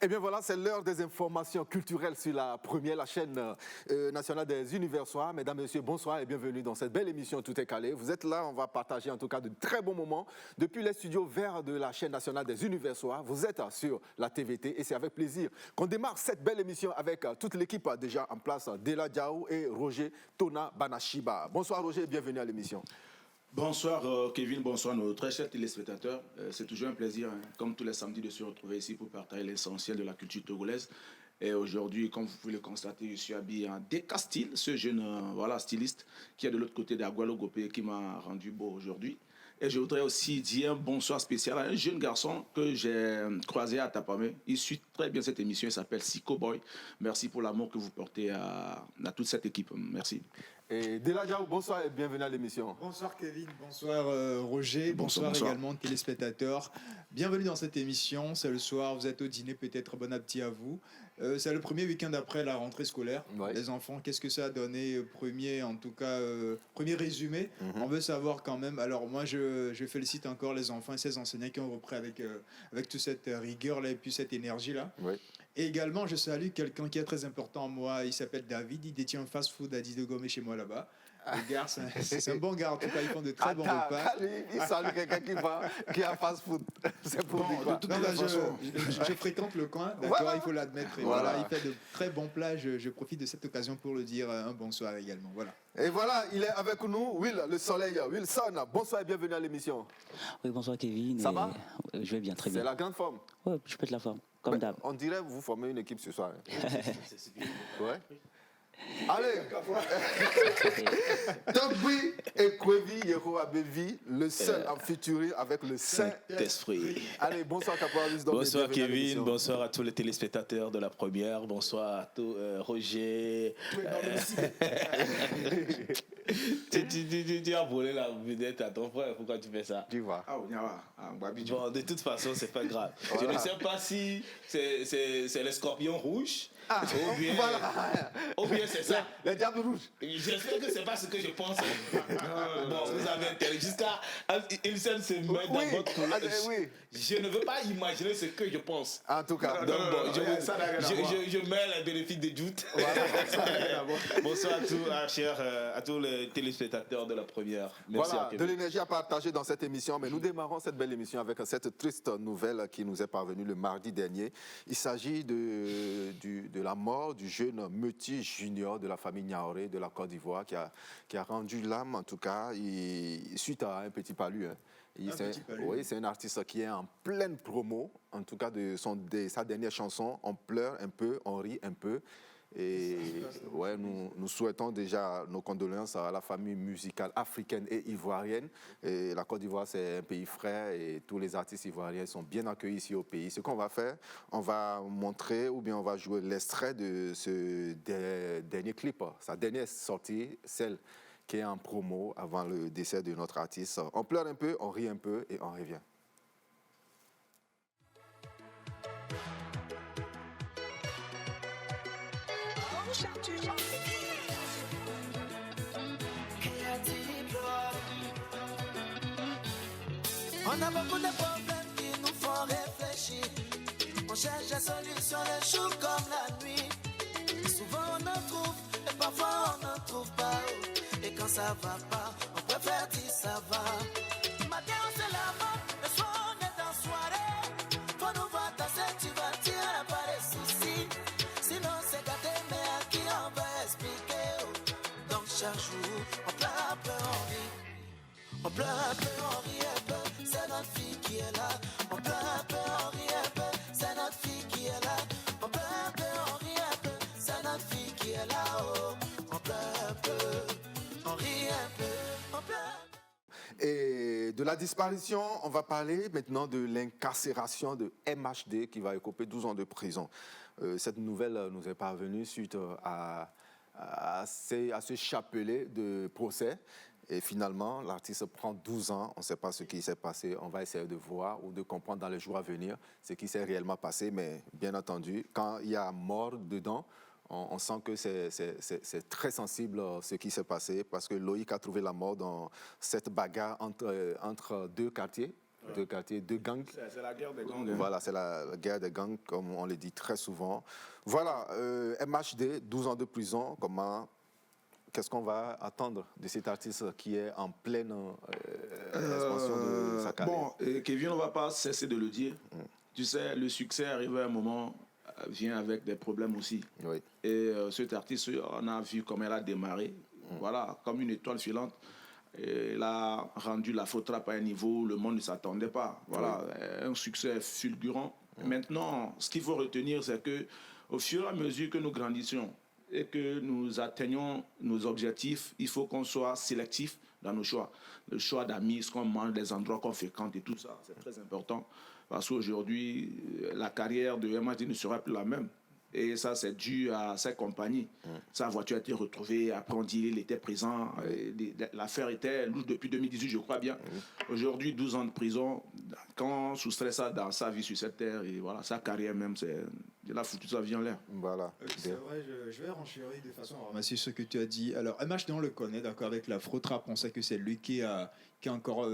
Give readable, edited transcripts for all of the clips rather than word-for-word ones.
Eh bien voilà, c'est l'heure des informations culturelles sur la première, la chaîne nationale des univers soirs. Mesdames, Messieurs, bonsoir et bienvenue dans cette belle émission Tout est calé. Vous êtes là, on va partager en tout cas de très bons moments depuis les studios verts de la chaîne nationale des univers soirs. Vous êtes sur la TVT et c'est avec plaisir qu'on démarre cette belle émission avec toute l'équipe déjà en place, Dela Diaw et Roger Tona Banashiba. Bonsoir Roger et bienvenue à l'émission. Bonsoir Kevin, bonsoir nos très chers téléspectateurs. C'est toujours un plaisir, comme tous les samedis, de se retrouver ici pour partager l'essentiel de la culture togolaise. Et aujourd'hui, comme vous pouvez le constater, je suis habillé en Deka Style, ce jeune styliste qui est de l'autre côté d'Agualogopé qui m'a rendu beau aujourd'hui. Et je voudrais aussi dire un bonsoir spécial à un jeune garçon que j'ai croisé à Tapamé. Il suit très bien cette émission, il s'appelle Siko Boy. Merci pour l'amour que vous portez à toute cette équipe. Merci. Et Dela Diaw, bonsoir et bienvenue à l'émission. Bonsoir Kevin, bonsoir Roger, bonsoir également téléspectateurs. Bienvenue dans cette émission, c'est le soir, vous êtes au dîner, peut-être bon appétit à vous. C'est le premier week-end après la rentrée scolaire. Ouais. Les enfants, qu'est-ce que ça a donné? Premier résumé. On veut savoir quand même. Alors moi je félicite encore les enfants et ces enseignants qui ont repris avec toute cette rigueur-là et puis cette énergie-là. Ouais. Et également, je salue quelqu'un qui est très important à moi. Il s'appelle David. Il détient un fast-food à Didogomé chez moi là-bas. Le gars, c'est un bon gars. En tout cas, ils font de très bons repas. Il salue quelqu'un qui a fast-food. C'est pour lui quoi. Je fréquente le coin. D'accord, voilà. Il faut l'admettre. Et voilà, il fait de très bons plats. Je profite de cette occasion pour le dire un bonsoir également. Voilà. Et voilà, il est avec nous, Will, le soleil, Wilson. Bonsoir et bienvenue à l'émission. Oui, bonsoir Kevin. Ça va? Je vais bien, très bien. C'est la grande forme. Oui, je pète la forme, comme d'hab. On dirait que vous formez une équipe ce soir. Ouais. Allez, Togbi et Kwevi Yehoa Bevi, le seul en featuring avec le Saint-Esprit. Allez, bonsoir Caporal. Bonsoir Kevin, bonsoir à tous les téléspectateurs de la première, bonsoir à tous, Roger. Tu as volé la vedette à ton frère, pourquoi tu fais ça? Tu vois. Bon, de toute façon, c'est pas grave. Voilà. Je ne sais pas si c'est les scorpions rouges. Ou bien c'est ça. Les diables rouges. J'espère que c'est pas ce que je pense. Bon, vous avez intérêt. Jusqu'à Ilsen se met dans votre couleur. Je ne veux pas imaginer ce que je pense. En tout cas. Donc bon, je mets le bénéfice de doute. Bonsoir à tous les téléspectateurs de la première. Merci. Voilà, de l'énergie à partager dans cette émission. Mais nous démarrons cette belle émission avec cette triste nouvelle qui nous est parvenue le mardi dernier. Il s'agit de la mort du jeune Meuti Junior de la famille Niaoré de la Côte d'Ivoire qui a rendu l'âme, en tout cas, suite à un petit palu. Oui, c'est un artiste qui est en pleine promo, en tout cas de sa dernière chanson. On pleure un peu, on rit un peu. Et ouais, nous souhaitons déjà nos condoléances à la famille musicale africaine et ivoirienne. Et la Côte d'Ivoire, c'est un pays frère et tous les artistes ivoiriens sont bien accueillis ici au pays. Ce qu'on va faire, on va montrer ou bien on va jouer l'extrait de ce dernier clip, sa dernière sortie, celle qui est en promo avant le décès de notre artiste. On pleure un peu, on rit un peu et on revient. On a beaucoup de problèmes qui nous font réfléchir. On cherche des solutions le jour comme la nuit. Souvent on en trouve et parfois on n'en trouve pas. Et quand ça va pas, on préfère dire ça va. Matin on se lave, le soir on est en soirée. Faut nous voir danser, tu vas dire on n'a pas de soucis. Sinon c'est gâté, mais à qui on va expliquer? Donc chaque jour, on pleure un peu, on rit. On pleure un peu, on rit un peu. C'est notre fille qui est là. On pleure un peu, on rit un peu. C'est notre fille qui est là. On pleure un peu, on rit un peu. C'est notre fille qui est là. Oh, on pleure un peu, on rit un peu. On pleure. Et de la disparition, on va parler maintenant de l'incarcération de MHD qui va écoper 12 ans de prison. Cette nouvelle nous est parvenue suite à ce chapelet de procès. Et finalement, l'artiste prend 12 ans. On ne sait pas ce qui s'est passé. On va essayer de voir ou de comprendre dans les jours à venir ce qui s'est réellement passé. Mais bien entendu, quand il y a mort dedans, on sent que c'est très sensible ce qui s'est passé parce que Loïc a trouvé la mort dans cette bagarre entre deux quartiers. deux quartiers, deux gangs. C'est la guerre des gangs. Voilà, c'est la guerre des gangs, comme on le dit très souvent. Voilà, MHD, 12 ans de prison. Qu'est-ce qu'on va attendre de cet artiste qui est en pleine expansion de sa carrière? Bon, Kevin, on ne va pas cesser de le dire. Tu sais, le succès arrive à un moment, vient avec des problèmes aussi. Oui. Et cet artiste, on a vu comment elle a démarré. Voilà, comme une étoile filante. Elle a rendu la Faux-Trap à un niveau où le monde ne s'attendait pas. Voilà, un succès fulgurant. Maintenant, ce qu'il faut retenir, c'est qu'au fur et à mesure que nous grandissions et que nous atteignons nos objectifs, il faut qu'on soit sélectif dans nos choix. Le choix d'amis, ce qu'on mange, les endroits qu'on fréquente et tout ça, c'est très important. Parce qu'aujourd'hui, la carrière de MHD ne sera plus la même. Et ça, c'est dû à sa compagnie. Sa voiture a été retrouvée, après on dit qu'il était présent. L'affaire était louche depuis 2018, je crois bien. Aujourd'hui, 12 ans de prison. Quand on soustrait ça dans sa vie sur cette terre, et voilà, sa carrière même, il a foutu sa vie en l'air. Voilà. C'est vrai, je vais renchérir de façon à ramasser ce que tu as dit. Alors, MHD, on le connaît, d'accord, avec la Faux-Trap, on sait que c'est lui qui a encore,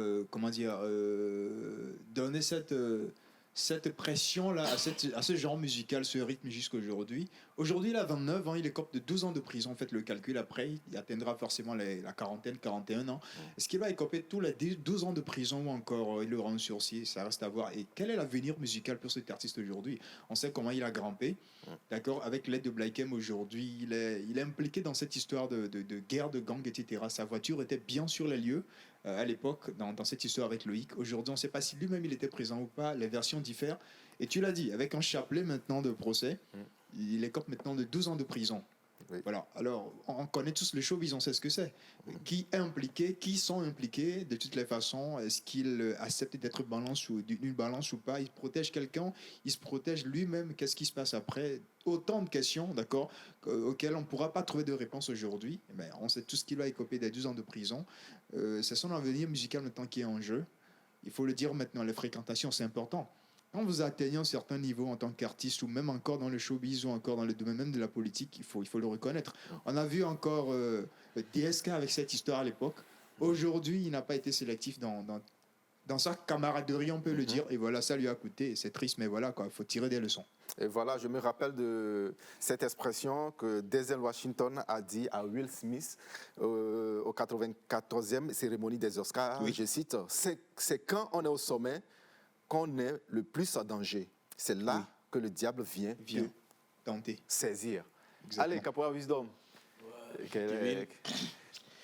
donné cette pression-là à ce genre musical, ce rythme jusqu'à aujourd'hui. Aujourd'hui, il a 29 ans, il écope de 12 ans de prison. Faites le calcul après, il atteindra forcément la quarantaine, 41 ans. Est-ce qu'il va écoper tous les 12 ans de prison ou encore il le rend sursis? Ça reste à voir. Et quel est l'avenir musical pour cet artiste aujourd'hui? On sait comment il a grimpé, d'accord, avec l'aide de Black M aujourd'hui. Il est impliqué dans cette histoire de guerre, de gang, etc. Sa voiture était bien sur les lieux. À l'époque, dans cette histoire avec Loïc. Aujourd'hui, on ne sait pas si lui-même il était présent ou pas. Les versions diffèrent. Et tu l'as dit, avec un chapelet maintenant de procès, il écope maintenant de 12 ans de prison. Oui. Voilà. Alors, on connaît tous le showbiz, on sait ce que c'est. Qui est impliqué, qui sont impliqués de toutes les façons? Est-ce qu'il accepte d'être d'une balance ou pas? Il protège quelqu'un, il se protège lui-même. Qu'est-ce qui se passe après? Autant de questions, d'accord, auxquelles on ne pourra pas trouver de réponse aujourd'hui. Mais on sait tout ce qu'il va écoper des 12 ans de prison. C'est son avenir musical maintenant qui est en jeu. Il faut le dire maintenant, les fréquentations, c'est important. Quand vous atteignez un certain niveau en tant qu'artiste ou même encore dans le showbiz ou encore dans le domaine même de la politique, il faut le reconnaître. On a vu encore DSK avec cette histoire à l'époque. Aujourd'hui, il n'a pas été sélectif dans sa camaraderie, on peut le dire. Et voilà, ça lui a coûté. C'est triste, mais voilà, il faut tirer des leçons. Et voilà, je me rappelle de cette expression que Denzel Washington a dit à Will Smith au 94e cérémonie des Oscars. Oui. Je cite, c'est quand on est au sommet qu'on est le plus en danger. C'est là que le diable vient tenter, saisir. Exactement. Allez, Caporal Wisdom. Ouais.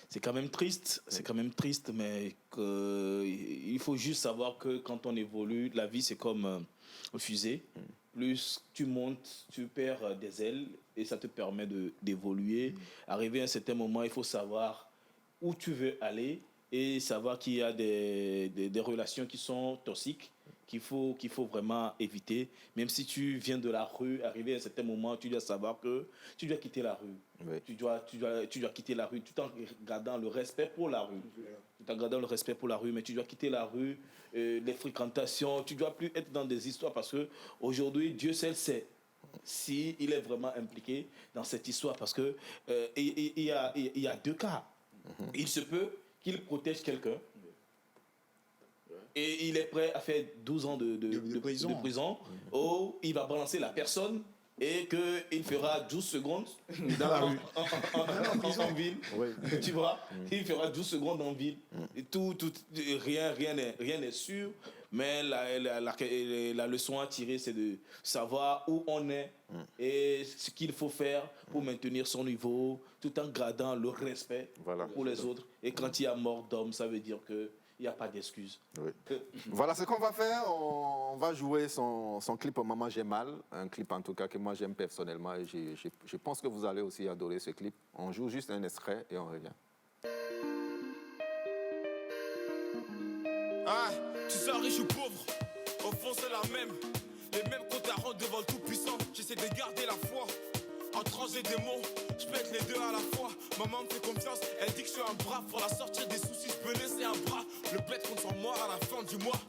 C'est quand même triste, mais il faut juste savoir que quand on évolue, la vie c'est comme une fusée. Plus tu montes, tu perds des ailes et ça te permet d'évoluer. Arrivé à un certain moment, il faut savoir où tu veux aller et savoir qu'il y a des relations qui sont toxiques, qu'il faut vraiment éviter. Même si tu viens de la rue, arrivé à un certain moment, tu dois savoir que tu dois quitter la rue. Oui. Tu dois quitter la rue tout en gardant le respect pour la rue. Tout en gardant le respect pour la rue, mais tu dois quitter la rue, les fréquentations. Tu ne dois plus être dans des histoires parce qu'aujourd'hui, Dieu seul sait s'il est vraiment impliqué dans cette histoire. Parce qu'il y a deux cas. Il se peut qu'il protège quelqu'un. Et il est prêt à faire 12 ans de prison où il va balancer la personne et qu'il fera 12 secondes dans la rue, en ville. Oui. Tu vois, il fera 12 secondes en ville. Et rien n'est sûr, mais la leçon à tirer, c'est de savoir où on est et ce qu'il faut faire pour maintenir son niveau, tout en gardant le respect pour les autres. Et quand il y a mort d'homme, ça veut dire que il n'y a pas d'excuse. Oui. Voilà ce qu'on va faire. On va jouer son clip Maman j'ai mal. Un clip en tout cas que moi j'aime personnellement. Et je pense que vous allez aussi adorer ce clip. On joue juste un extrait et on revient. Ah, tu sais riche ou pauvre, au fond c'est la même. Les mêmes comptes à rendre devant le tout-puissant. J'essaie de garder la foi. En trancher des mots, je pète les deux à la fois. Maman me fait confiance, elle dit que je suis un bras. Pour la sortir des soucis, je peux laisser un bras. Le bête compte sur moi à la fin du mois.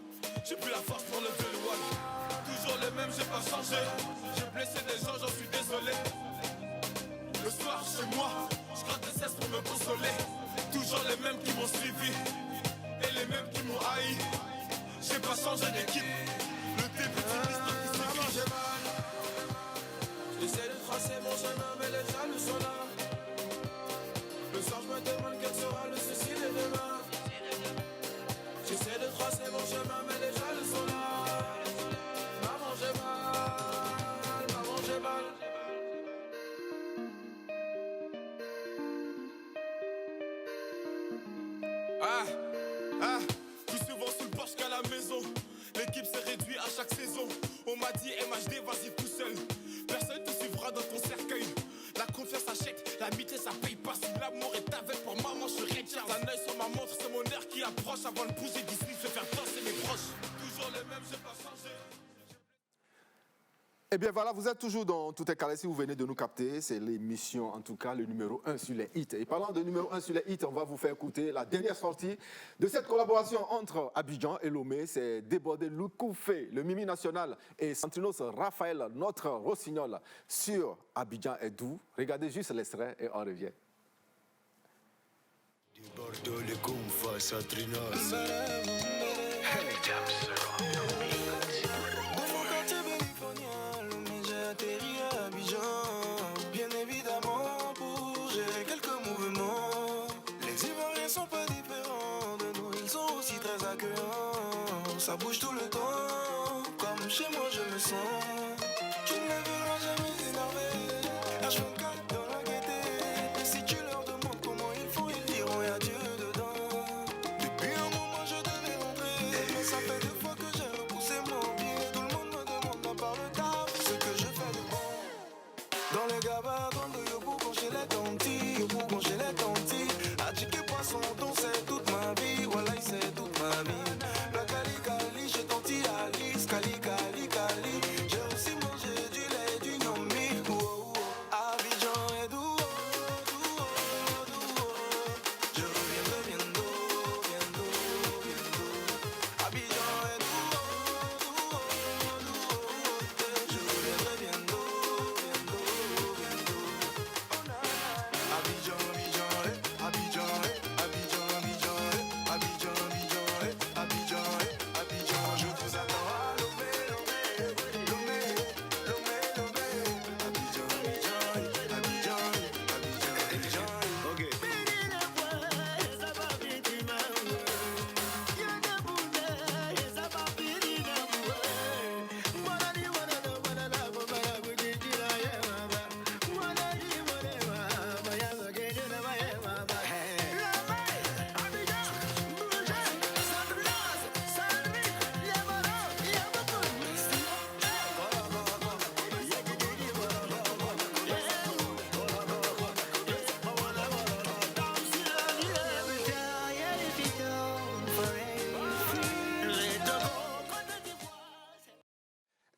J'ai plus la force pour lever le wall. Toujours les mêmes, j'ai pas changé. J'ai blessé des gens, j'en suis désolé. Le soir chez moi, je gratte des cesses pour me consoler. Toujours les mêmes qui m'ont suivi et les mêmes qui m'ont haï. J'ai pas Ah, plus souvent sous le porche qu'à la maison. L'équipe s'est réduite à chaque saison. On m'a dit MHD, vas-y tout seul. Personne te suivra dans ton cercueil. La confiance achète, l'amitié ça paye pas. Si l'amour est avec pour maman, je suis Richard. Un œil sur ma montre, c'est mon air qui approche. Avant de bouger d'ici, je vais faire danser mes proches. Toujours les mêmes, j'ai pas changé. Eh bien voilà, vous êtes toujours dans Tout est calé si vous venez de nous capter. C'est l'émission, en tout cas, le numéro 1 sur les hits. Et parlant de numéro 1 sur les hits, on va vous faire écouter la dernière sortie de cette collaboration entre Abidjan et Lomé. C'est Débordé Loukoufé, le Mimi National, et Santrinos Raphaël, notre rossignol, sur Abidjan et Doux. Regardez juste l'extrait et on revient. Débordé Loukoufé, Santrinos. Atterri à Abidjan, bien évidemment pour gérer quelques mouvements. Les Ivoiriens sont pas différents de nous, ils sont aussi très accueillants. Ça bouge tout le temps, comme chez moi je me sens. Tu ne les verras jamais énervés, H24 dans la gaieté. Si tu leur demandes comment ils font, ils diront y'a Dieu dedans. Depuis un moment je devais rentrer, mais ça fait 2 fois que j'ai repoussé mon pied. Tout le monde me demande à part le taf, ce que je fais de bon. Dans les gabas, dans le yo pour concher les tontis, yo pour concher les tontis. Adjiké poisson, ton c'est toute ma vie, voilà c'est toute ma vie. La Cali Cali, chez tonti Alice, Cali Cali Cali. J'ai aussi mangé du lait, du gnomi, oh oh. Abidjan et Doux, Doux, Doux. Je reviendrai bientôt, bientôt, bientôt. Abidjan et Doux, Doux, Doux. Je reviendrai bientôt. Abidjan, Abidjan, Abidjan, Abidjan, Abidjan, Abidjan, Abidjan, Abidjan, Abidjan, je vous attends à Lomé, Lomé, Lomé, Lomé, Lomé. Abidjan, Abidjan, Abidjan, Abidjan, Abidjan. Ok.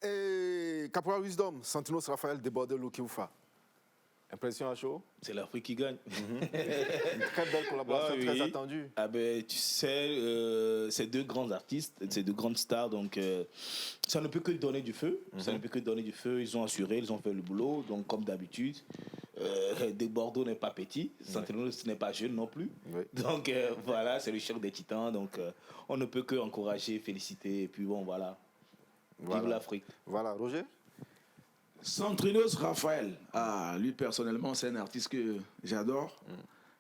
Et Caporal Wisdom, Santrinos Raphaël, Débordé Loukoufé. Impression à chaud? C'est l'Afrique qui gagne. Une très belle collaboration, Ah, très oui. attendue. Ah ben, tu sais, c'est 2 grands artistes, c'est 2 grandes stars, donc ça ne peut que donner du feu. Ça ne peut que donner du feu. Ils ont assuré, ils ont fait le boulot, donc comme d'habitude. Des Bordeaux n'est pas petit, Santrinos n'est pas jeune non plus. Oui. Donc voilà, c'est le chef des titans. Donc on ne peut que encourager, féliciter, et puis bon voilà. Vive l'Afrique. Voilà, Roger? Santrinos Raphaël, lui personnellement, c'est un artiste que j'adore.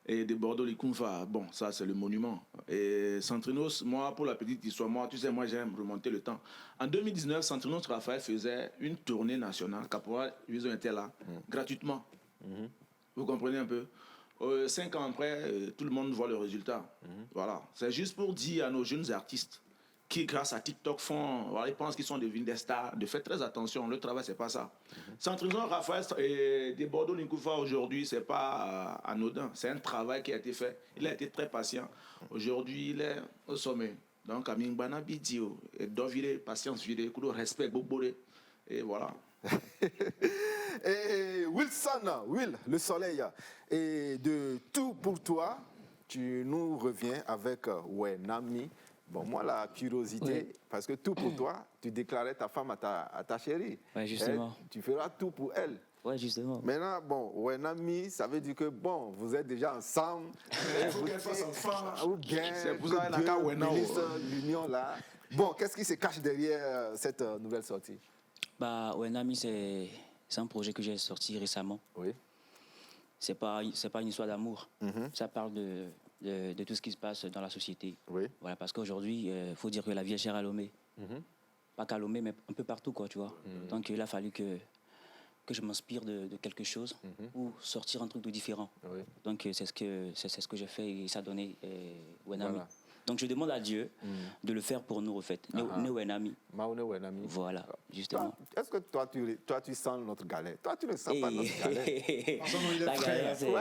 Et de Bordeaux Likunfa, bon, ça c'est le monument. Et Santrinos, moi, pour la petite histoire, tu sais, moi j'aime remonter le temps. En 2019, Santrinos Raphaël faisait une tournée nationale. Caporal, ils ont été là, gratuitement. Vous comprenez un peu? 5 ans après, tout le monde voit le résultat. Voilà. C'est juste pour dire à nos jeunes artistes qui, grâce à TikTok, ils pensent qu'ils sont devenus des stars. De faire très attention, le travail, c'est pas ça. Santrinos Raphaël et des Bordeaux Likunfa aujourd'hui, c'est pas anodin. C'est un travail qui a été fait. Il a été très patient. Aujourd'hui, il est au sommet. Donc, Amin Bana Bidio, et Dovire, patience, vire, respect, Bobore. Et voilà. Et Wilson, Will, le soleil. Et de Tout pour toi, tu nous reviens avec Wenami. Bon, moi, la curiosité, parce que tout pour toi, tu déclarais ta femme à ta chérie. Ouais, justement. Tu feras tout pour elle. Ouais, justement. Maintenant, bon, Wenami, ça veut dire que, bon, vous êtes déjà ensemble. Il faut qu'elle fasse enfant. Ou bien, C'est pour ça que qu'elle a Dieu Wena, bénisse l'union là. Bon, qu'est-ce qui se cache derrière cette nouvelle sortie? Bah, Wenami, c'est un projet que j'ai sorti récemment. Oui. C'est pas une histoire d'amour. Ça parle de tout ce qui se passe dans la société. Oui. Voilà, parce qu'aujourd'hui, il faut dire que la vie est chère à Lomé. Pas qu'à Lomé, mais un peu partout, quoi, tu vois. Donc, il a fallu que je m'inspire de quelque chose ou sortir un truc de différent. Oui. Donc, c'est ce que j'ai fait et ça a donné Wenami. Voilà. Donc je demande à Dieu de le faire pour nous, en fait. Neo Enami. Maone Wenami. Voilà, justement. Est-ce que toi, tu sens notre galère? Toi, tu ne sens pas notre galère. La galère, c'est...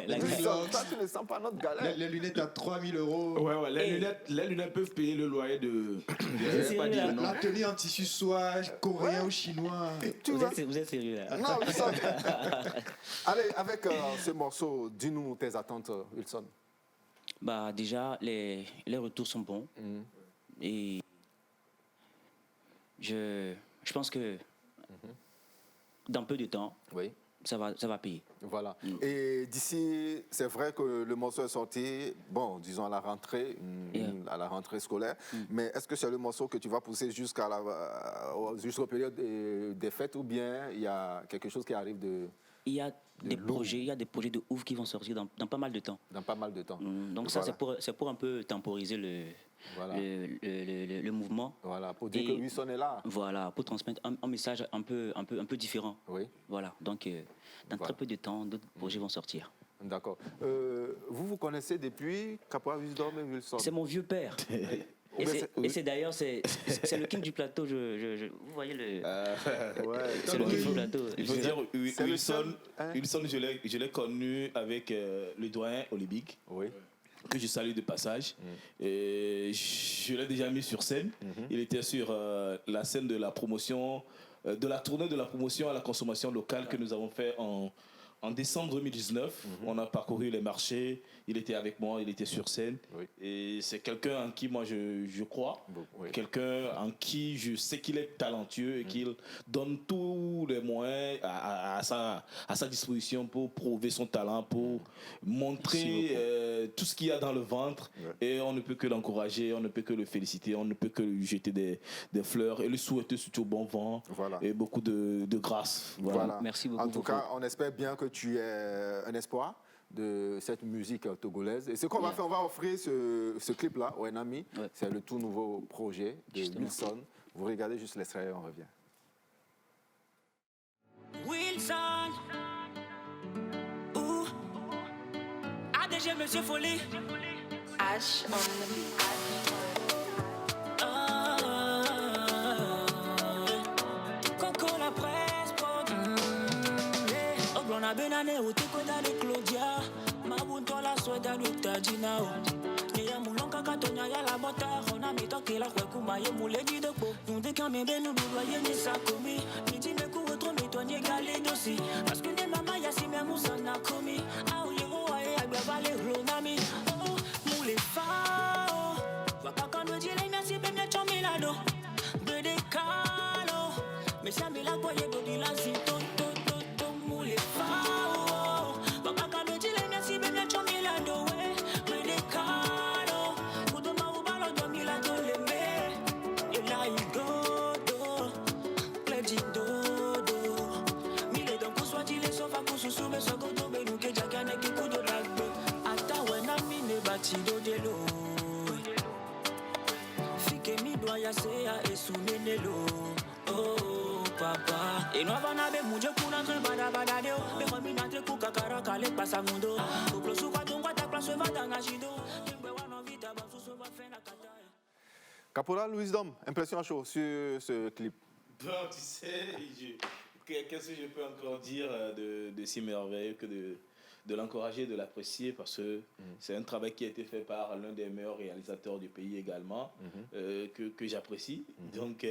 La galère. Toi, tu ne sens pas notre galère. Les lunettes à 3 000 €. Ouais, les lunettes peuvent payer le loyer de... C'est sérieux, là? L'atelier en tissu soie coréen ou chinois. Vous êtes sérieux, là? Non, Wilson. Allez, avec ce morceau, dis-nous tes attentes, Wilson. Bah, déjà, les retours sont bons. Et je pense que dans peu de temps, Oui. ça va payer. Voilà. Et d'ici, c'est vrai que le morceau est sorti, bon, disons à la rentrée scolaire, mais est-ce que c'est le morceau que tu vas pousser jusqu'à jusqu'au période des fêtes ou bien il y a quelque chose qui arrive de... Il y a des projets de ouf qui vont sortir dans pas mal de temps. Dans pas mal de temps. Donc ça, c'est pour un peu temporiser le mouvement. Voilà, pour dire que Wilson est là. Voilà, pour transmettre un message un peu différent. Oui. Voilà, donc dans très peu de temps, d'autres projets vont sortir. D'accord. Vous connaissez depuis Caporal Wisdom et Wilson? C'est mon vieux père. Et c'est d'ailleurs, c'est le king du plateau. Vous voyez le. C'est le king du plateau. Il faut dire, Wilson, je l'ai connu avec le doyen Olympique, que je salue de passage. Et je l'ai déjà mis sur scène. Il était sur la scène de la promotion, de la tournée de la promotion à la consommation locale que nous avons fait en décembre 2019. On a parcouru les marchés, il était avec moi, il était sur scène. Oui. Et c'est quelqu'un en qui moi je crois, quelqu'un en qui je sais qu'il est talentueux et qu'il donne tous les moyens à sa disposition pour prouver son talent, pour montrer tout ce qu'il y a dans le ventre. Et on ne peut que l'encourager, on ne peut que le féliciter, on ne peut que lui jeter des fleurs et lui souhaiter surtout bon vent et beaucoup de grâce. Voilà. Merci beaucoup. En tout cas, on espère bien que tu es un espoir de cette musique togolaise. Et ce qu'on va faire, on va offrir ce clip-là au Enami. C'est le tout nouveau projet de Wilson. Vous regardez juste l'extrait et on revient. Wilson, ou ADG Monsieur Folie, H on the beat. Coco la presse, on a benane ou te koda de Claudia, mabunto la soda de Tajinao. Ya mulonka katonya ya la bota, on a mis toqué la kwekuma ye muledi de po. Nous décamé ben nous doyer ni sa commis. Ni dit me couvre trop mais toi ni galé dossier. Parce que des mamas ya si même ça n'a commis. Ah oui oh aïe agba vale ronami. Oh moule fa. Va pas quand nous dit les merci ben me chomilado. De décalo. Mais ça me la boye body la zito. Oh papa, et nous avons n'avait mouillé pour notre badabadadeo. Mais comme il n'a pas de kakara calé passe à mundo. Au plus souvent tu vois ta place va dans la chido. Caporal Wisdom, impression chaud sur ce clip. Bon, tu sais, qu'est-ce que je peux encore dire de si merveilleux que de l'encourager, de l'apprécier, parce que c'est un travail qui a été fait par l'un des meilleurs réalisateurs du pays également, que j'apprécie. Donc,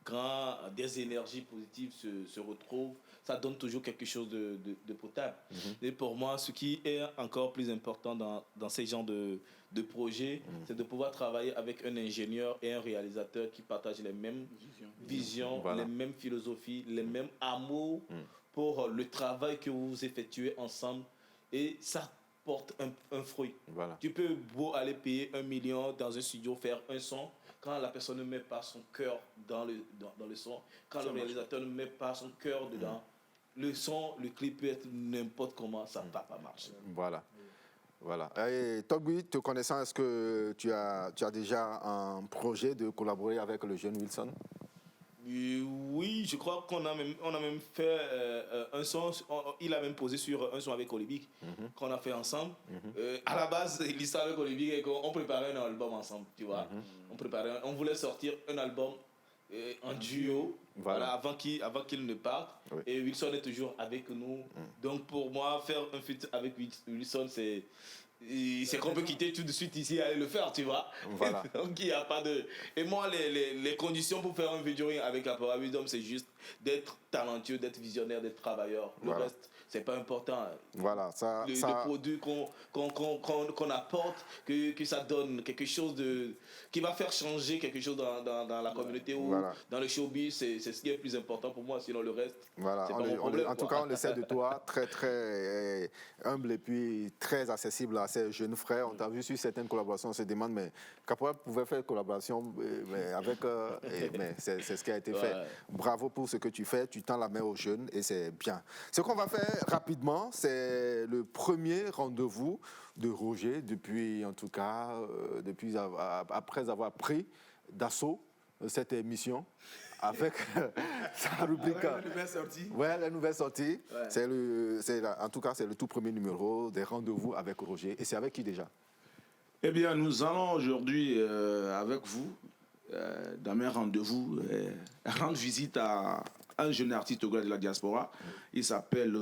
quand des énergies positives se retrouvent, ça donne toujours quelque chose de potable. Et pour moi, ce qui est encore plus important dans ces genres de projets, c'est de pouvoir travailler avec un ingénieur et un réalisateur qui partagent les mêmes visions, les mêmes philosophies, les mêmes amours pour le travail que vous effectuez ensemble. Et ça porte un fruit. Voilà. Tu peux beau aller payer 1 million dans un studio, faire un son, quand la personne ne met pas son cœur dans le son, quand le réalisateur ne met pas son cœur dedans, le son, le clip peut être n'importe comment, ça ne va pas marcher. Voilà. Et Togui, te connaissant, est-ce que tu as déjà un projet de collaborer avec le jeune Wilson? Oui, je crois qu'on a même fait un son. Il a même posé sur un son avec Olivier qu'on a fait ensemble. À la base, l'histoire avec Olivier, on préparait un album ensemble, tu vois. On voulait sortir un album en duo, voilà, avant qu'il ne parte. Oui. Et Wilson est toujours avec nous. Donc pour moi, faire un feat avec Wilson, c'est qu'on peut quitter tout de suite ici et aller le faire, tu vois. Voilà. Donc il n'y a pas de... Et moi, les conditions pour faire un featuring avec Apora Wisdom, c'est juste d'être talentueux, d'être visionnaire, d'être travailleur. Le reste, c'est pas important. Voilà, le produit qu'on apporte, que ça donne quelque chose qui va faire changer quelque chose dans la communauté ou dans le showbiz, c'est ce qui est le plus important pour moi, sinon le reste, voilà. C'est pas mon problème. En tout cas, on le sait de toi, très très humble et puis très accessible à ses jeunes frères. On t'a vu sur certaines collaborations, on se demande, mais Caporal pouvait faire collaboration avec... mais c'est ce qui a été fait. Bravo pour ce que tu fais, tu tends la main aux jeunes et c'est bien. Ce qu'on va faire rapidement, c'est le premier rendez-vous de Roger depuis, en tout cas, après avoir pris d'assaut cette émission avec sa rubrique. La nouvelle sortie. Oui, la nouvelle sortie. En tout cas, c'est le tout premier numéro des rendez-vous avec Roger. Et c'est avec qui déjà? Eh bien, nous allons aujourd'hui, avec vous, dans mes rendez-vous, rendre visite à un jeune artiste togolais de la diaspora. Il s'appelle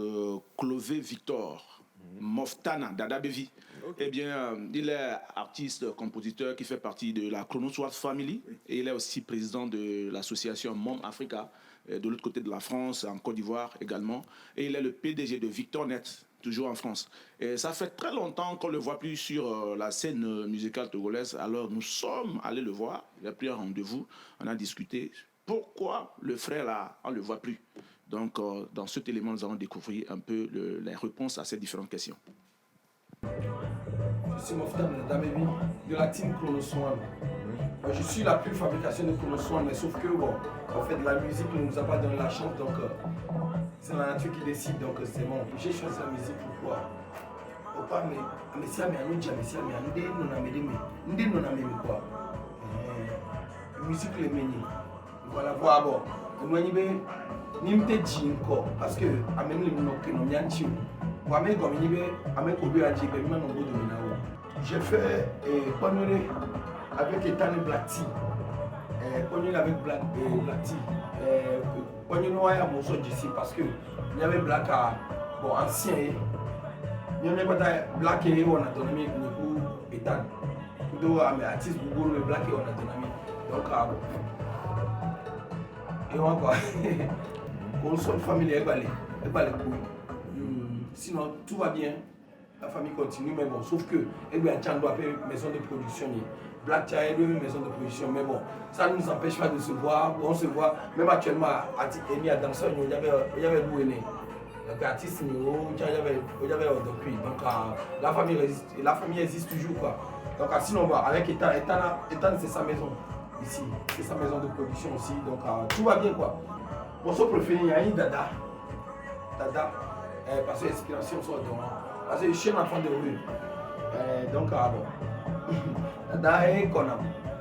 Clové Victor Moftana Dadabevi. Okay. Eh bien, il est artiste, compositeur qui fait partie de la Chronoswat Family et il est aussi président de l'association Mom Africa, de l'autre côté de la France, en Côte d'Ivoire également. Et il est le PDG de VictorNet, toujours en France. Et ça fait très longtemps qu'on ne le voit plus sur la scène musicale togolaise. Alors nous sommes allés le voir, il a pris un rendez-vous, on a discuté. Pourquoi le frère là, on ne le voit plus? Donc dans cet élément, nous allons découvrir un peu les réponses à ces différentes questions. Je suis Moftana Dadabevi de la team Chronoswan. Je suis la plus fabrication de Chronoswan, mais sauf que bon, on fait de la musique, on ne nous a pas donné la chance, donc c'est la nature qui décide, donc c'est bon. J'ai choisi la musique pourquoi? Opa, mais si on a quoi? Musique les meni. Voilà, voilà, bon. Moi, parce que même les j'ai fait Pognoré avec Ethan Black Tea. Pognoré avec Black Tea. Pognoré à mon d'ici parce que il y avait Black bon, ancien. Il y avait Black et on a donné pour Ethan. Pour les artistes, Google, le Black et on a donné. Donc, et on va on soit familier, sinon tout va bien, la famille continue, mais bon, sauf que Tchan doit faire une maison de production, Black Tchan est une maison de production, mais bon, ça ne nous empêche pas de se voir, on se voit, même actuellement, il y a danseur, il y avait Bouéné, donc artiste, il y avait depuis, donc la famille existe toujours, quoi. Donc sinon, avec Ethan c'est sa maison, ici, c'est sa maison de production aussi, donc tout va bien, quoi. Mon son préféré, il y a une Dada, parce que l'inspiration soit dedans. Parce que je suis un enfant de rue. Donc, bon. Dada est connu.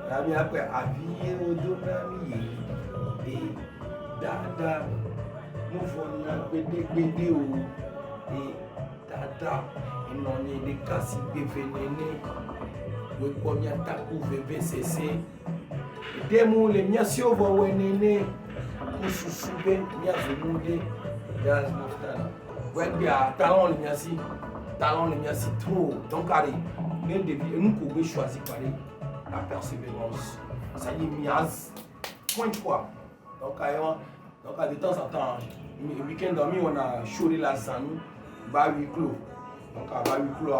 Après, Avié au Donami. Et Dada, mon fond, Bédé ou. Et Dada, il n'en est des cassis dévénénés. Le premier takou VVCC. Des mots, les miassio vont venir. Soussoubé, Miazoumoude, Gaz Moftana. Ouais, bien, talent les miassi trop. Donc, allez, nous pouvons choisir par la persévérance. Ça y est, mias, point de fois. Donc, de temps en temps, le week-end dernier, on a chouré la Zanou, bas 8 clos. Donc, à bas 8 clos,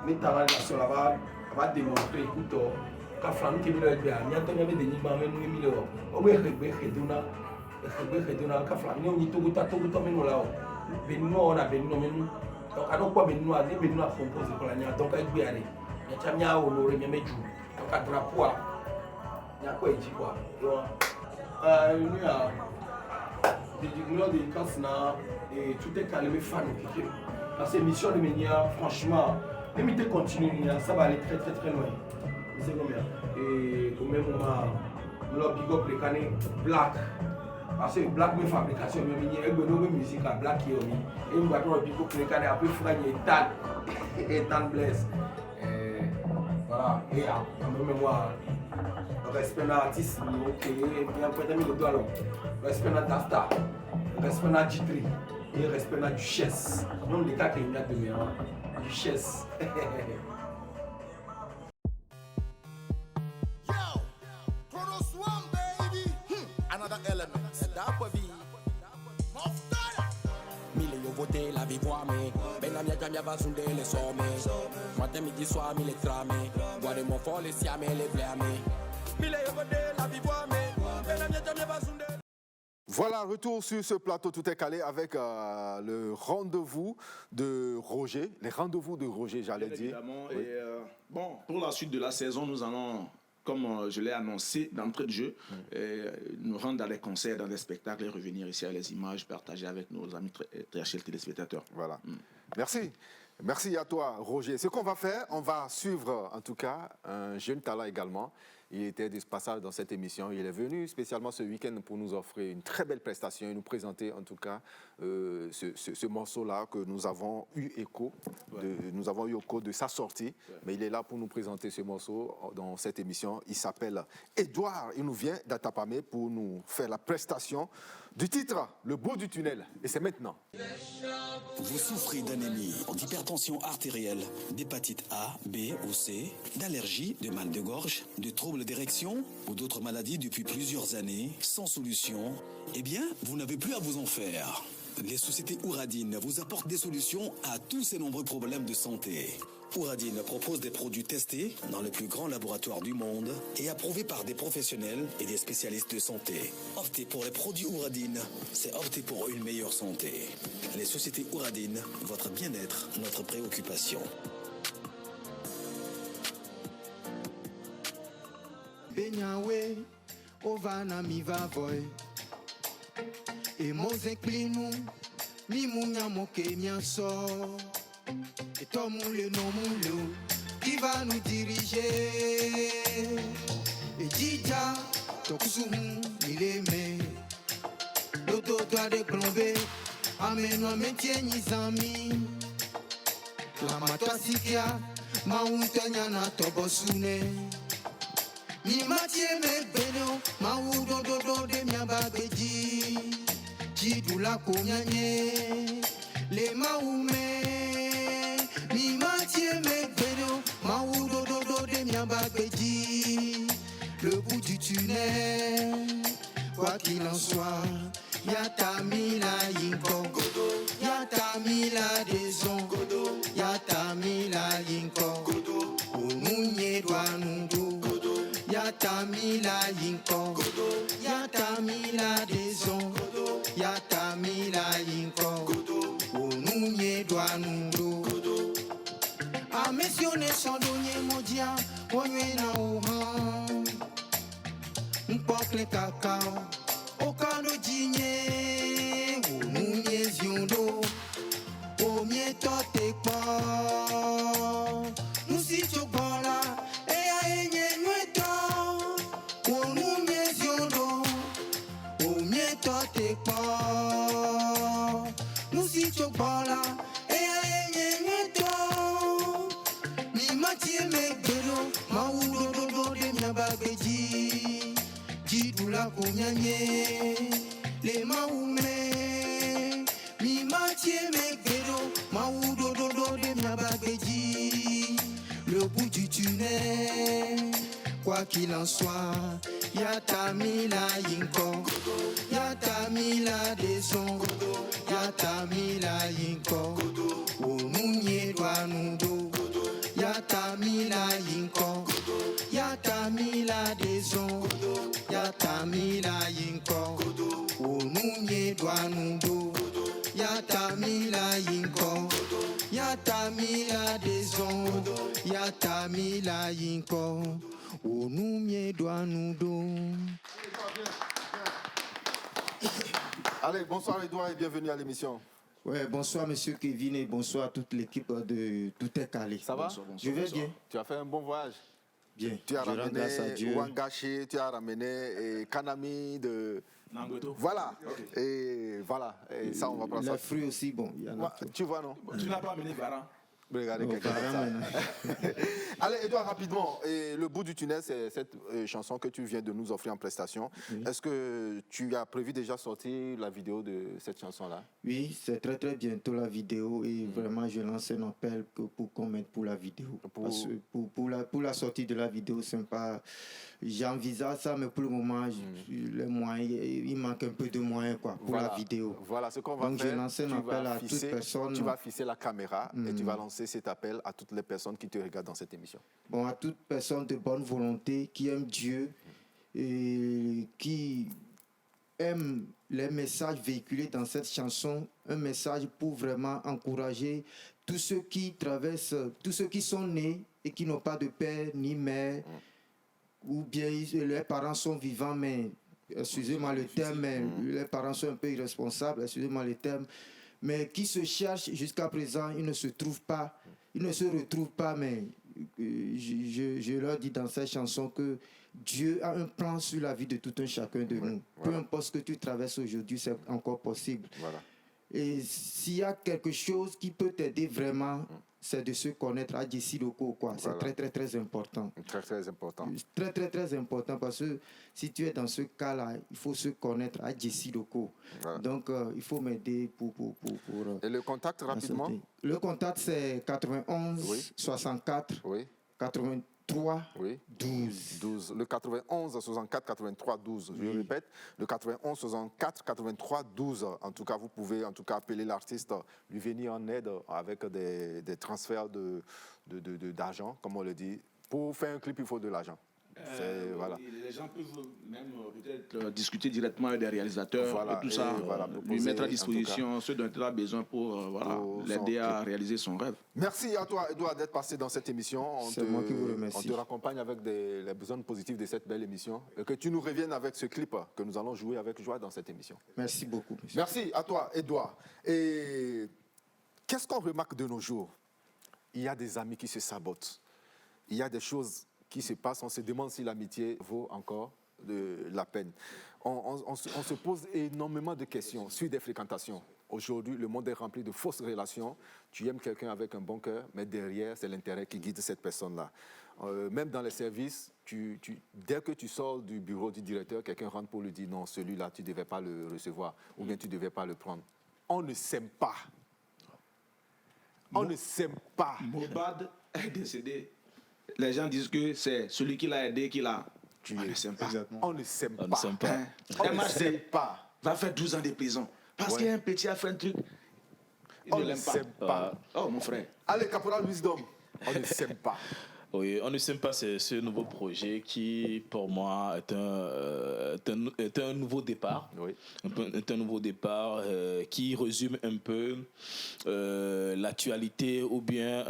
mes talents là-bas, on va démontrer, écoute, quand Flamme qui est venu, il y a des niveaux, même 1000 euros. On va redonner. Donc à donc pas Benino a composé pour la nuit donc avec bien aller il y a bien honoré bien mettre donc à drapeau il y a quoi il dit quoi nous a des casse-na et tout est calmé fan parce que mission de Ménia franchement même il continue ça va aller très très très loin c'est combien et au même moment le big up les canets Black parce que black me fabrication me ni egbe no musique à black yo mi et me bato people créer quand après fragner et bless voilà et même moi respect na artiste OK bien peut-être me doit alors respect na Dasta respect na G3 et respect na Duchesse donc les cas que il y a de meilleur Duchesse. La vie voit mais ben la mia già mi avanzunde le somme Quante midi soir mi le trame Guarde mon folle si a me le blâme Mille yo vote la vie voit mais ben la mia già mi avanzunde. Voilà, retour sur ce plateau, tout est calé avec le rendez-vous de Roger. Les rendez-vous de Roger, j'allais dire. Évidemment. Oui. Et, bon, pour la suite de la saison, nous allons, comme je l'ai annoncé d'entrée de jeu, nous rendre dans les concerts, dans les spectacles et revenir ici à les images, partager avec nos amis très chers téléspectateurs. Voilà. Merci. Merci à toi, Roger. Ce qu'on va faire, on va suivre en tout cas un jeune talent également. Il était de passage dans cette émission. Il est venu spécialement ce week-end pour nous offrir une très belle prestation et nous présenter en tout cas ce morceau-là que nous avons eu écho. Nous avons eu écho de sa sortie. Mais il est là pour nous présenter ce morceau dans cette émission. Il s'appelle Edouard. Il nous vient d'Atapamé pour nous faire la prestation du titre Le Bout du Tunnel. Et c'est maintenant. Vous souffrez d'anémie, d'hypertension artérielle, d'hépatite A, B ou C, d'allergie, de mal de gorge, de troubles d'érection ou d'autres maladies depuis plusieurs années, sans solution, eh bien, vous n'avez plus à vous en faire. Les sociétés Ouradine vous apportent des solutions à tous ces nombreux problèmes de santé. Ouradine propose des produits testés dans les plus grands laboratoires du monde et approuvés par des professionnels et des spécialistes de santé. Optez pour les produits Ouradine, c'est opter pour une meilleure santé. Les sociétés Ouradine, votre bien-être, notre préoccupation. Benyawe, ovana mi va voy. Et mose klinu, mi munya moke mianso. Et toi moule non moule, qui va nous diriger. Et Dija, tokusumu, il aimé. L'auto doit déplomber, amène-moi mes tiens amis. La mata sikia, ma untanya na tobosune. Mi matie me beno, ma udo do do de mia babeji. Jidula konyanye, le maume. Mi matie me beno, ma udo do do de mia babeji. Le bout du tunnel, quoi qu'il en soit, yata mila yinko, yata mila deson, yata mila yinko, ununye dwanundo. Yata mila yinko, yata mila deson, yata mila yinko, onunye dwanundo. A mentionné son donné modia, onye na ohan, mpokle kakao, okano jinye, onunye ziondo, omie tote kwa, nusi chokola, eya enye nweto. Tote pa, nous si chokola, mi matie me belo, ma udo do do de mia babeji, jidula kunyanye, le maume, mi matie me belo, ma udo do do de mia babeji, le bout du tunnel, quoi qu'il en soit. Yata mila yinko, yata mila deson, yata mila yinko, onunye dwanundo. Yata mila yinko, yata mila deson, yata mila yinko, onunye dwanundo. Yata mila yinko, yata mila deson, yata mila yinko. Allez, bonsoir Edouard et bienvenue à l'émission. Ouais, bonsoir monsieur Kevin et bonsoir à toute l'équipe de Tout est calé. Ça va? Je vais bien. Tu as fait un bon voyage? Bien. Tu as ramené Ouangaché, tu as ramené Kanami de Voilà. Okay. Et voilà. Et ça, on va prendre ça. Les fruits aussi, bon. Il y en a. Tu vois, non? Tu n'as pas amené Varan. Regardez quelqu'un comme ça. Allez, Edouard, rapidement. Et le bout du tunnel, c'est cette chanson que tu viens de nous offrir en prestation. Oui. Est-ce que tu as prévu déjà sortir la vidéo de cette chanson-là? Oui, c'est très très bientôt la vidéo et vraiment je lance un appel pour qu'on mette pour la vidéo. Parce que pour la sortie de la vidéo, c'est pas... J'envisage ça, mais pour le moment, les moyens, il manque un peu de moyens quoi, pour la vidéo. Voilà ce qu'on va donc, faire. Donc je lance un appel à toute personne. Tu vas afficher la caméra et tu vas lancer cet appel à toutes les personnes qui te regardent dans cette émission. Bon, à toute personne de bonne volonté qui aime Dieu et qui aime les messages véhiculés dans cette chanson, un message pour vraiment encourager tous ceux qui traversent, tous ceux qui sont nés et qui n'ont pas de père ni mère, ou bien les parents sont vivants, mais, excusez-moi le terme, mais les parents sont un peu irresponsables, excusez-moi le terme, mais qui se cherchent jusqu'à présent, ils ne se trouvent pas, ils ne se retrouvent pas, mais je leur dis dans cette chanson que Dieu a un plan sur la vie de tout un chacun de nous. Peu importe ce que tu traverses aujourd'hui, c'est encore possible. Voilà. Et s'il y a quelque chose qui peut t'aider vraiment, c'est de se connaître à Jessie Loko, quoi. C'est très, très, très important. Très, très important. Très, très, très important parce que si tu es dans ce cas-là, il faut se connaître à Jessie Loko. Voilà. Donc, il faut m'aider pour Et le contact, rapidement? Le contact, c'est 91 64 83 12. Le 91 64 83 12. Je répète, le 91 64 83 12. En tout cas, vous pouvez appeler l'artiste, lui venir en aide avec des transferts d'argent, comme on le dit. Pour faire un clip, il faut de l'argent. Voilà. Les gens peuvent même peut-être discuter directement avec des réalisateurs et tout ça, lui mettre à disposition ce dont il a besoin pour l'aider à réaliser son rêve. Merci à toi, Edouard, d'être passé dans cette émission. C'est moi qui vous remercie. On te raccompagne avec les besoins positifs de cette belle émission et que tu nous reviennes avec ce clip que nous allons jouer avec joie dans cette émission. Merci beaucoup. Monsieur. Merci à toi, Edouard. Et qu'est-ce qu'on remarque de nos jours? Il y a des amis qui se sabotent. Il y a des choses qui se passe, on se demande si l'amitié vaut encore de la peine. On se pose énormément de questions sur des fréquentations. Aujourd'hui, le monde est rempli de fausses relations. Tu aimes quelqu'un avec un bon cœur, mais derrière, c'est l'intérêt qui guide cette personne-là. Même dans les services, dès que tu sors du bureau du directeur, quelqu'un rentre pour lui dire non, celui-là, tu ne devais pas le recevoir ou bien tu ne devais pas le prendre. On ne s'aime pas. On ne s'aime pas. Mobad est décédé. Les gens disent que c'est celui qui l'a aidé qui l'a tué. On ne s'aime pas. On ne s'aime pas. On ne s'aime pas. Va faire 12 ans de prison. Parce qu'un petit a fait un truc. Il ne s'aime pas. Oh, mon frère. Allez, Caporal Wisdom. On ne s'aime pas. Oui, On ne s'aime pas, c'est ce nouveau projet qui, pour moi, est un nouveau départ. Oui. Un nouveau départ qui résume un peu l'actualité ou bien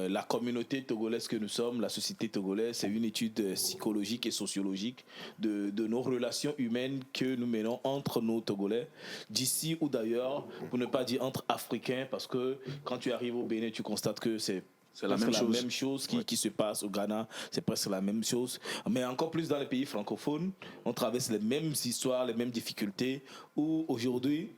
la communauté togolaise que nous sommes, la société togolaise. C'est une étude psychologique et sociologique de nos relations humaines que nous menons entre nos Togolais, d'ici ou d'ailleurs, pour ne pas dire entre Africains, parce que quand tu arrives au Bénin, tu constates que c'est la même chose qui se passe au Ghana, c'est presque la même chose. Mais encore plus dans les pays francophones, on traverse les mêmes histoires, les mêmes difficultés, où aujourd'hui,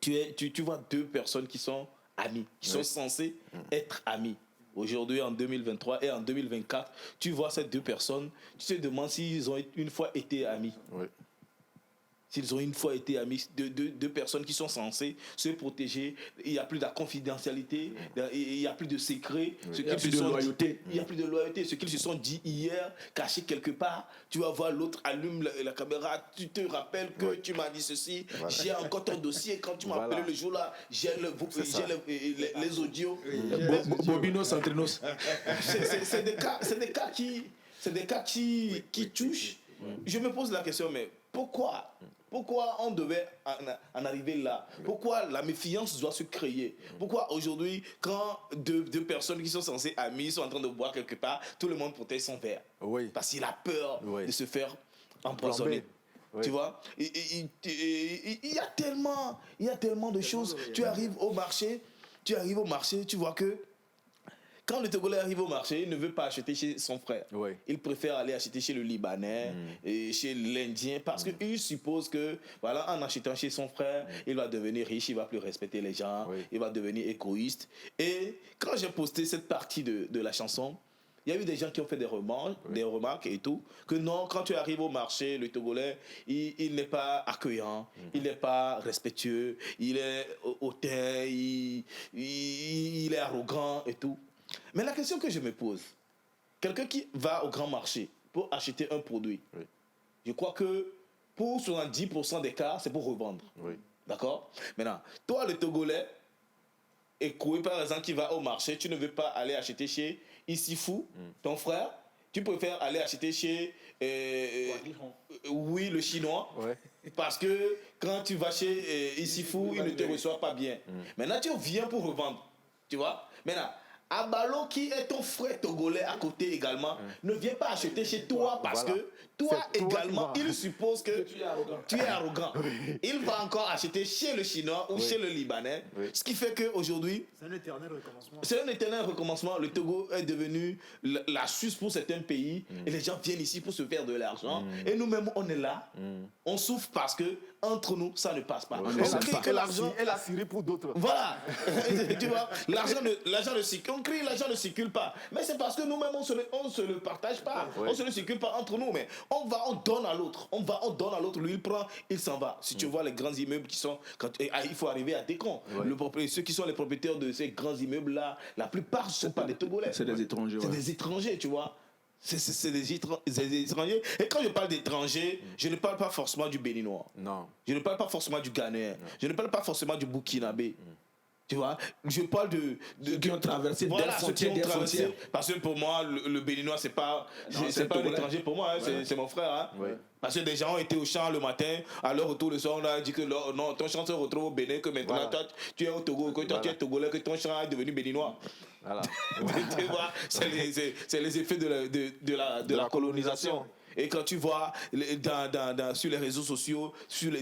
tu vois deux personnes qui sont amies, qui sont censées être amies. Aujourd'hui, en 2023 et en 2024, tu vois ces deux personnes, tu te demandes s'ils ont une fois été amis. Oui. S'ils ont une fois été amis, deux personnes qui sont censées se protéger, il n'y a plus de confidentialité, il n'y a plus de secret, il n'y a plus de loyauté. Il n'y a plus de loyauté. Ce qu'ils se sont dit hier, caché quelque part, tu vas voir l'autre allume la caméra, tu te rappelles que tu m'as dit ceci, j'ai encore ton dossier, quand tu m'as appelé le jour-là, j'ai les audios. Bobinos Centrinos. C'est des cas qui touchent. Je me pose la question, mais pourquoi on devait en arriver là? Pourquoi la méfiance doit se créer? Pourquoi aujourd'hui, quand deux personnes qui sont censées amies sont en train de boire quelque part, tout le monde protège son verre? Oui. Parce qu'il a peur de se faire empoisonner. Oui. Tu vois, il y a tellement de choses. Tu arrives au marché, tu vois que Quand le Togolais arrive au marché, il ne veut pas acheter chez son frère. Oui. Il préfère aller acheter chez le Libanais, et chez l'Indien, parce qu'il suppose que, voilà, en achetant chez son frère, il va devenir riche, il va plus respecter les gens, il va devenir égoïste. Et quand j'ai posté cette partie de la chanson, il y a eu des gens qui ont fait des remarques et tout, que non, quand tu arrives au marché, le Togolais, il n'est pas accueillant, il n'est pas respectueux, il est hautain, il est arrogant et tout. Mais la question que je me pose, quelqu'un qui va au grand marché pour acheter un produit, je crois que pour 70% des cas, c'est pour revendre. D'accord? Maintenant, toi, le Togolais, écoué par exemple, qui va au marché, tu ne veux pas aller acheter chez Issifou, ton frère, tu préfères aller acheter chez le Chinois, parce que quand tu vas chez Issifou, il ne te reçoit pas bien. Maintenant, tu viens pour revendre, tu vois. Maintenant, Abalo, qui est ton frère togolais à côté également, ne vient pas acheter chez toi parce que toi également, il suppose que tu es arrogant. Il va encore acheter chez le Chinois ou chez le Libanais, ce qui fait qu'aujourd'hui, c'est un éternel recommencement. C'est un éternel recommencement. Le Togo est devenu la Suisse pour certains pays et les gens viennent ici pour se faire de l'argent. Et nous-mêmes, on est là, on souffre parce que entre nous, ça ne passe pas. Et l'argent est la Syrie pour d'autres. Voilà. Tu vois, l'argent ne circule. On crie, l'argent ne circule pas. Mais c'est parce que nous-mêmes, on se le partage pas. On se le circule pas entre nous. Mais on donne à l'autre. On donne à l'autre. Lui, il prend, il s'en va. Si tu vois les grands immeubles qui sont... il faut arriver à Décon. Ceux qui sont les propriétaires de ces grands immeubles-là, la plupart ne sont pas des Togolais. C'est des étrangers. C'est des étrangers, tu vois. C'est des étrangers. Et quand je parle d'étrangers, je ne parle pas forcément du Béninois. Non. Je ne parle pas forcément du Ghanéen. Je ne parle pas forcément du Burkinabé. Tu vois, je parle de qui ont traversé des frontières. Parce que pour moi, le Béninois, c'est pas un étranger pour moi, c'est mon frère. Hein. Parce que des gens ont été au champ le matin, à leur retour le soir, on a dit que non, ton champ se retrouve au Bénin, que maintenant toi, tu es au Togo, que toi tu es togolais, que ton champ est devenu béninois. Voilà. Tu vois, c'est les effets de la colonisation. Et quand tu vois sur les réseaux sociaux,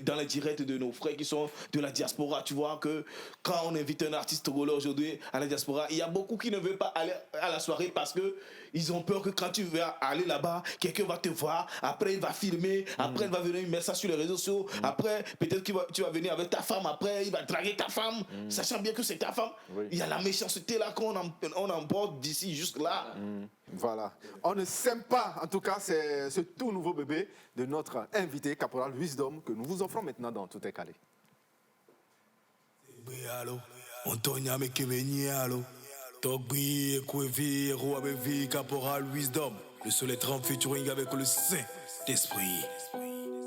dans les directs de nos frères qui sont de la diaspora, tu vois que quand on invite un artiste togolais aujourd'hui à la diaspora, il y a beaucoup qui ne veulent pas aller à la soirée parce qu'ils ont peur que quand tu vas aller là-bas, quelqu'un va te voir, après il va filmer, après il va venir mettre ça sur les réseaux sociaux, après peut-être que tu vas venir avec ta femme, après il va draguer ta femme, sachant bien que c'est ta femme. Il y a la méchanceté là qu'on emporte d'ici jusque là. Voilà. On ne s'aime pas. En tout cas, c'est ce tout nouveau bébé de notre invité, Caporal Wisdom, que nous vous offrons maintenant dans Tout est calé. Le soleil trempe featuring avec le Saint-Esprit.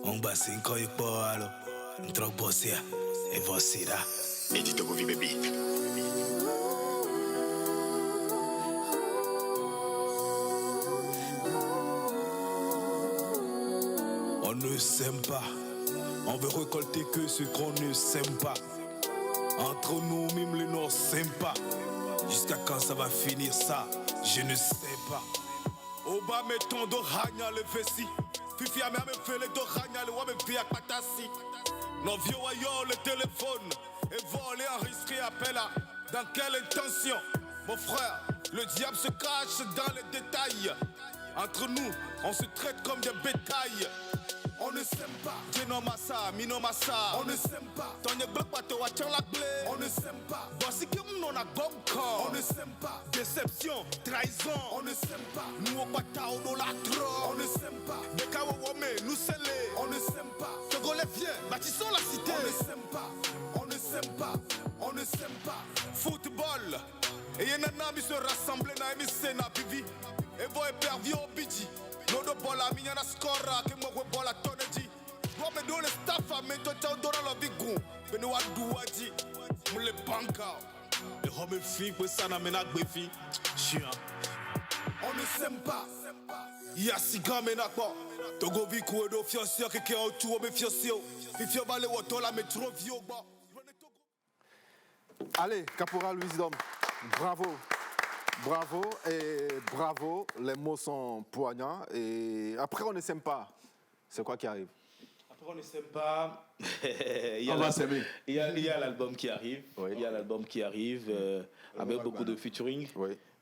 On bat 5 ans et pas alors. On troque bosser et voici là. Et dis Togo vive beat. On ne s'aime pas, on veut récolter que ce qu'on ne sème pas. Entre nous, même les Noirs s'aiment pas. Jusqu'à quand ça va finir ça, je ne sais pas. Oba mettons de ragna le vessi. Fifi a même fait les deux ragna le wame via patasi. Non vieux ayo le téléphone. Et voler en risque appel à. Dans quelle intention? Mon frère, le diable se cache dans les détails. Entre nous, on se traite comme des bétails. On ne s'aime pas. Genomasa, Minomasa. On ne s'aime pas. Tonye Blokpato, Wachan la blé. On ne s'aime pas. Voici que nous a Gomko. On ne s'aime pas. Déception, trahison. On ne s'aime pas. Nous au Patao, nous la trop. On ne s'aime pas. Bekawa Wome, nous scellés. On ne s'aime pas. Togolais viens, bâtissons la cité. On ne s'aime pas. On ne s'aime pas. On ne s'aime pas. Football. Et Yenana, mi se rassembler, na mi sena vivi. Et vous éperviez au bidji. Nodo bola minyana skora ke mwe bola toneji. Wame do le staff a mento chao dora lo bigu. Bene wa duwaji. Mule banka. Le home fi pe sana mena gbefi. Chien. On ne s'aime pas. Ya siga mena kwa. Togo vi kuedo fiancia ke ke au tuo be fiacio. Fifio bale wotola me trop vieux ba. Allez, Caporal Wisdom. Bravo. Bravo et bravo, les mots sont poignants. Et après, on ne s'aime pas. C'est quoi qui arrive? Après, on ne s'aime pas. Il y a l'album qui arrive. Il y a l'album qui arrive avec beaucoup de featuring.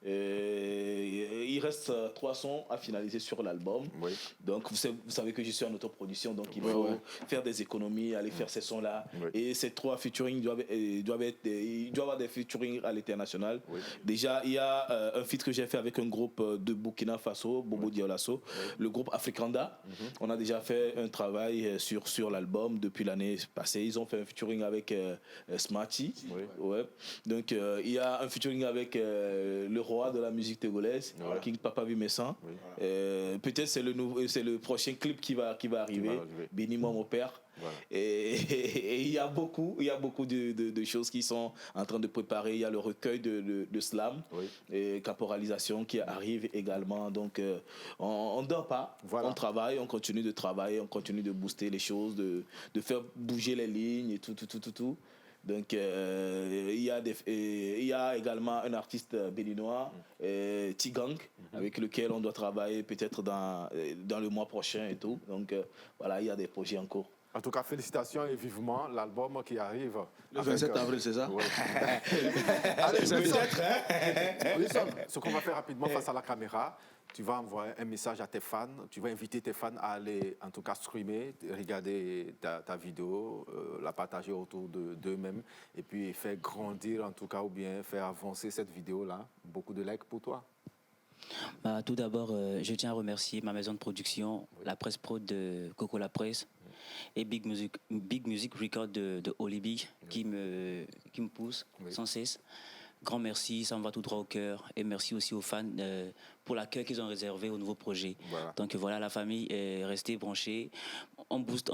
Il reste 3 sons à finaliser sur l'album. Oui. Donc, vous savez que je suis en autoproduction, donc il faut faire des économies, aller faire ces sons-là. Oui. Et ces 3 featuring il doit y avoir des featuring à l'international. Oui. Déjà, il y a un feat que j'ai fait avec un groupe de Burkina Faso, Bobo Diolasso, le groupe Afrikanda. On a déjà fait un travail sur l'album depuis l'année passée. Ils ont fait un featuring avec Smarty. Ouais. Donc, il y a un featuring avec le roi de la musique togolaise, King Papa Vimessan. Peut-être c'est le prochain clip qui va arriver, Béni moi mon père. Voilà. Et il y a beaucoup de choses qui sont en train de préparer. Il y a le recueil de slam et caporalisation qui arrive également. Donc on ne dort pas, on travaille, on continue de travailler, on continue de booster les choses, de faire bouger les lignes et tout. Donc il y a également un artiste béninois, Tigang, avec lequel on doit travailler peut-être dans le mois prochain et tout. Donc voilà, il y a des projets en cours. En tout cas, félicitations et vivement l'album qui arrive. Le 27 avril, c'est ça? Allez, peut-être. Ce qu'on va faire rapidement face à la caméra, tu vas envoyer un message à tes fans, tu vas inviter tes fans à aller, en tout cas, streamer, regarder ta vidéo, la partager autour d'eux-mêmes et puis faire grandir, en tout cas, ou bien faire avancer cette vidéo-là. Beaucoup de likes pour toi. Tout d'abord, je tiens à remercier ma maison de production, la presse pro de Coco La Presse, et Big Music Record de Oli Big qui me pousse sans cesse. Grand merci, ça me va tout droit au cœur. Et merci aussi aux fans pour l'accueil qu'ils ont réservé au nouveau projet. Voilà. Donc voilà, la famille est restée branchée. On booste.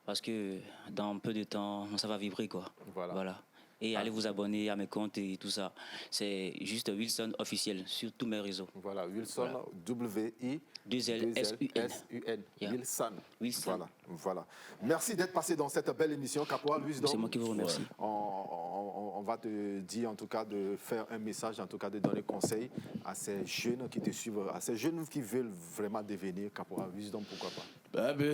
Parce que dans peu de temps, ça va vibrer, quoi. Voilà. Et allez vous abonner à mes comptes et tout ça. C'est juste Wilson officiel sur tous mes réseaux. Voilà, Wilson, W-I-2-L-S-U-N. Wilson. Voilà. Merci d'être passé dans cette belle émission. Caporal Wisdom. C'est moi qui vous remercie. On va te dire en tout cas de faire un message, en tout cas de donner conseil à ces jeunes qui te suivent, à ces jeunes qui veulent vraiment devenir Caporal Wisdom, pourquoi pas.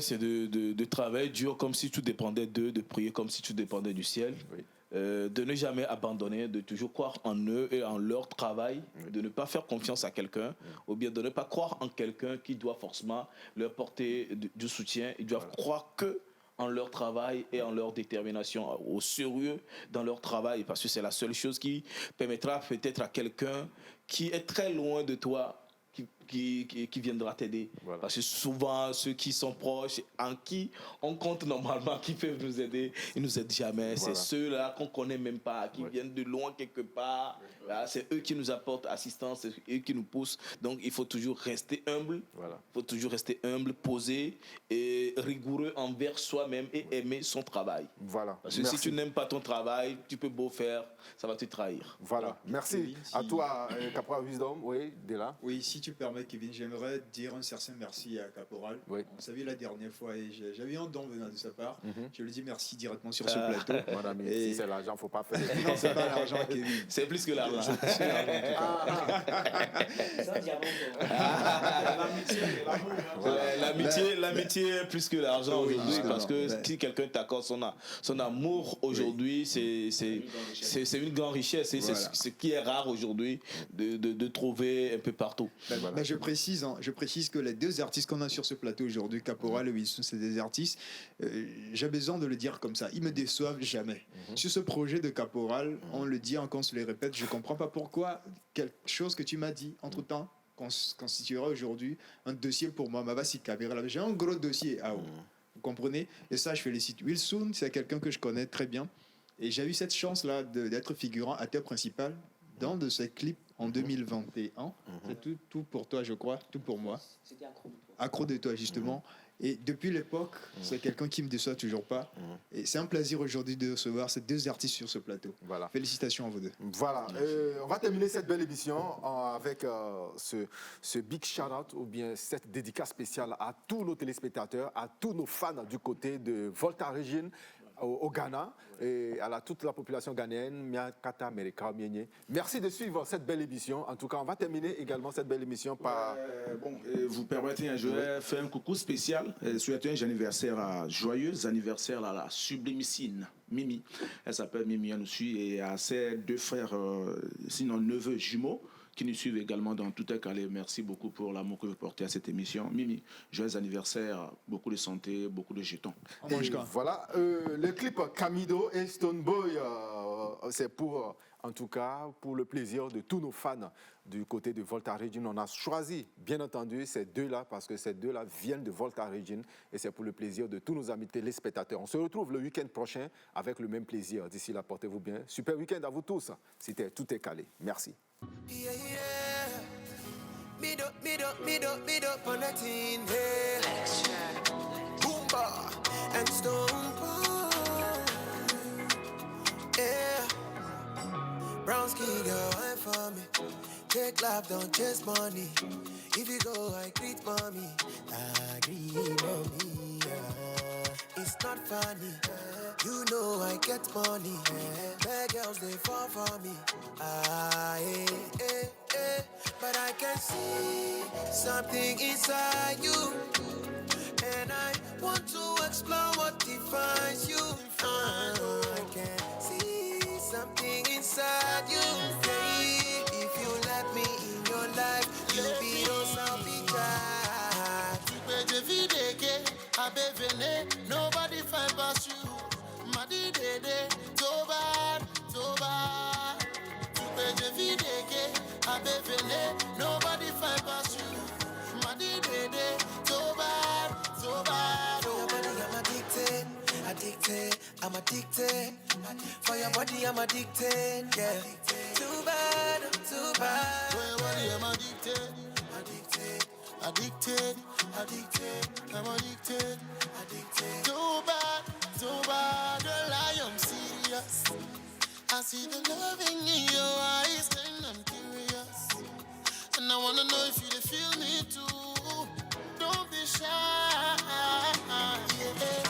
C'est de travailler dur comme si tout dépendait d'eux, de prier comme si tout dépendait du ciel. Oui. De ne jamais abandonner, de toujours croire en eux et en leur travail, de ne pas faire confiance à quelqu'un, ou bien de ne pas croire en quelqu'un qui doit forcément leur porter du soutien. Ils doivent croire que en leur travail et en leur détermination, au sérieux dans leur travail, parce que c'est la seule chose qui permettra peut-être à quelqu'un qui est très loin de toi, qui viendra t'aider. Voilà. Parce que souvent, ceux qui sont proches, en qui on compte normalement, qui peuvent nous aider, ils ne nous aident jamais. Voilà. C'est ceux-là qu'on ne connaît même pas, qui viennent de loin quelque part. Voilà. C'est eux qui nous apportent assistance, c'est eux qui nous poussent. Donc, il faut toujours rester humble. Voilà. Il faut toujours rester humble, posé et rigoureux envers soi-même et aimer son travail. Voilà. Parce que si tu n'aimes pas ton travail, tu peux beau faire, ça va te trahir. Voilà. Merci. Kevin, à toi, Caporal Wisdom. Oui, Dela. Oui, si tu permets, Kevin, j'aimerais dire un certain merci à Caporal. Oui. On s'est vu la dernière fois et j'avais un don venant de sa part. Je lui dis merci directement sur ce plateau. Madame, si c'est l'argent, il ne faut pas faire. Non, c'est pas l'argent, Kevin. C'est plus que l'argent. C'est l'amitié est plus que l'argent aujourd'hui, parce que si quelqu'un t'accorde son amour aujourd'hui, c'est une grande richesse. C'est ce qui est rare aujourd'hui de trouver un peu partout. Mais je précise que les deux artistes qu'on a sur ce plateau aujourd'hui, Caporal et Wilson, c'est des artistes, j'ai besoin de le dire comme ça, ils me déçoivent jamais. Sur ce projet de Caporal, on le dit encore, on se le répète, je comprends pas pourquoi quelque chose que tu m'as dit entre-temps constituera aujourd'hui un dossier pour moi. J'ai un gros dossier, vous comprenez? Et ça, je félicite Wilson, c'est quelqu'un que je connais très bien. Et j'ai eu cette chance-là d'être figurant, acteur principal dans de ces clips en 2021. C'est tout pour toi, je crois, tout pour moi. C'était Accro de toi, justement. Et depuis l'époque, c'est quelqu'un qui ne me déçoit toujours pas. Et c'est un plaisir aujourd'hui de recevoir ces deux artistes sur ce plateau. Voilà. Félicitations à vous deux. Voilà. On va terminer cette belle émission avec ce big shout-out ou bien cette dédicace spéciale à tous nos téléspectateurs, à tous nos fans du côté de Volta Region. au Ghana et à toute la population ghanéenne. Merci de suivre cette belle émission. En tout cas, on va terminer également cette belle émission par... vous permettez, je vais faire un coucou spécial, souhaiter un joyeux anniversaire à la sublimissime Mimi. Elle s'appelle Mimi, elle nous suit, et à ses 2 frères, sinon neveux jumeaux, qui nous suivent également dans tout un calais. Merci beaucoup pour l'amour que vous portez à cette émission. Mimi, joyeux anniversaire, beaucoup de santé, beaucoup de jetons. Et voilà, le clip Camido et Stoneboy, c'est pour, en tout cas, pour le plaisir de tous nos fans du côté de Volta Region. On a choisi, bien entendu, ces deux-là, parce que ces deux-là viennent de Volta Region, et c'est pour le plaisir de tous nos amis téléspectateurs. On se retrouve le week-end prochain avec le même plaisir. D'ici là, portez-vous bien. Super week-end à vous tous. Tout est calé. Merci. Yeah, yeah. Meet up on that team, yeah. Boomba and Stone Boy, yeah. Brown skin girl, wine for me. Take life, don't chase money. If you go, I greet mommy. I greet mommy, yeah. It's not funny. You know I get money. Bad girls, they fall for me. But I can see something inside you, and I want to explore what defines you. I can see something inside you. Hey, if you let me in your life, you'll be on something. Nobody find past you. Madi dede, so bad, so bad. Nobody find past you. Madi dede, so bad, so bad. For your body, I'm addicted, addicted, I'm addicted. For your body, I'm addicted, yeah. Too bad, too bad. For your body, I'm addicted, addicted, addicted, addicted. I'm addicted, addicted. Too bad, girl, I am serious. I see the loving in your eyes and I'm curious. And I wanna know if you feel me too. Don't be shy, yeah.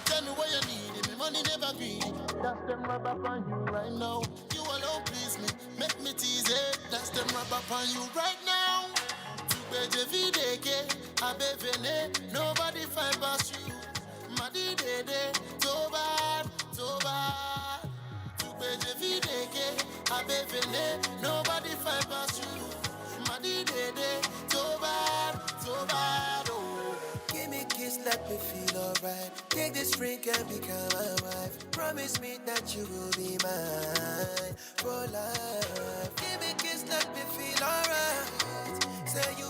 Tell me what you need, me money never greedy. That's them rub up on you right now. You alone please me, make me tease it. That's them rub up on you right now. Nobody find past you. Madi dede, so bad, so bad. Nobody find past you. Madi dede, so bad, so bad. Oh, give me a kiss, let me feel alright. Take this drink and become my wife. Promise me that you will be mine for life. Give me a kiss, let me feel alright. Say you